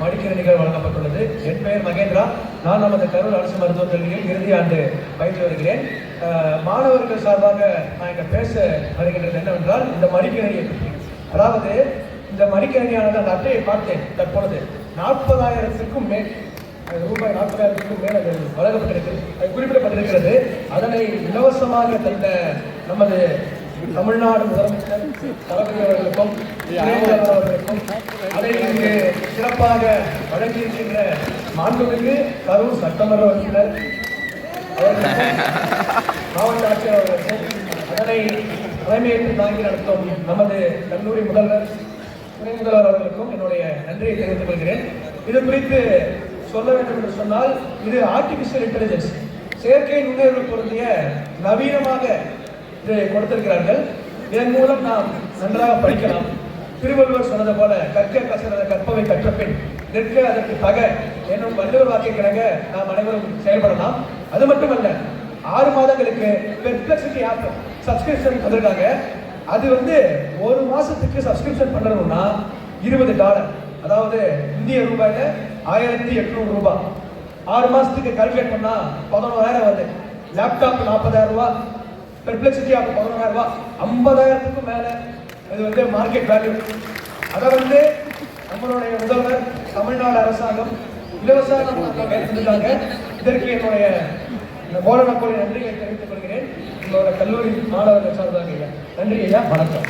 மடிக்கணினிகள் வழங்கப்பட்டுள்ளது. என் பெயர் மகேந்திரா. நான் நமது கரூர் அரசு மருத்துவக் கல்லூரியில் இறுதி ஆண்டு பயின்று வருகிறேன். மாணவர்கள் சார்பாக நான் இங்கே பேச வருகின்றது என்னவென்றால் இந்த மடிக்கணினியை பற்றி. அதாவது இந்த மடிக்கணினியானது அந்த அட்டையை பார்த்தேன். தற்பொழுது 40,000க்கும் மேல் ரூபாய் 40,000க்கும் மேல் அது வழங்கப்பட்டிருக்கிறது, அது குறிப்பிடப்பட்டிருக்கிறது. அதனை இலவசமாக தந்த நமது தமிழ்நாடு முதலமைச்சர் தளபதி அவர்களுக்கும் அவர்களுக்கும் அதை இங்கு சிறப்பாக வழங்கியிருக்கின்ற மாண்புமிகு கரூர் சட்டமன்ற உறுப்பினர் மாவட்ட ஆட்சியர் அவர்களுக்கும் அதனை தலைமையேற்று தாங்கி நடத்தும் நமது கல்லூரி முதல்வர் துணை முதல்வர் அவர்களுக்கும் என்னுடைய நன்றியை தெரிவித்துக் கொள்கிறேன். இது குறித்து சொல்ல வேண்டும் என்று சொன்னால் இது ஆர்டிபிஷியல் இன்டெலிஜென்ஸ், செயற்கை நுண்ணறிவு பொருந்திய நவீனமாக இதை கொடுத்திருக்கிறார்கள். இதன் மூலம் நாம் நன்றாக படிக்கலாம். திருவள்ளுவர் சொன்னது போல கற்க கசட கற்பவை கற்றபின் நிற்க அதற்கு தக என்னும் வள்ளுவர் வாக்கை கிடங்க நாம் அனைவரும் செயல்படலாம். அது மட்டுமல்ல, 6 மாதங்களுக்கு பெர்ப்ளெக்சிட்டி ஆப் சப்ஸ்கிரிப்ஷன் வந்திருக்காங்க. அது ஒரு மாசத்துக்கு சப்ஸ்கிரிப்ஷன் பண்ணணும்னா $20, அதாவது இந்திய ரூபாயில 1,800 ரூபாய். 6 மாசத்துக்கு கால்குலேட் பண்ணா 11,000 வருது. லேப்டாப் 40,000 ரூபாய், பெர்ப்ளெக்சிட்டி ஆப் 11,000 ரூபாய், 50,000க்கும் மேல இது மார்க்கெட் வேல்யூ. அதை நம்மளுடைய முதல்வர் தமிழ்நாடு அரசாங்கம் இலவசமாக மேற்கொண்டிருக்காங்க. இதற்கு என்னுடைய கோலநக்கோலை நன்றியை தெரிவித்துக் கொள்கிறேன். உங்களோட கல்லூரி மாணவர்கள் சார்பாக. நன்றி ஐயா, வணக்கம்.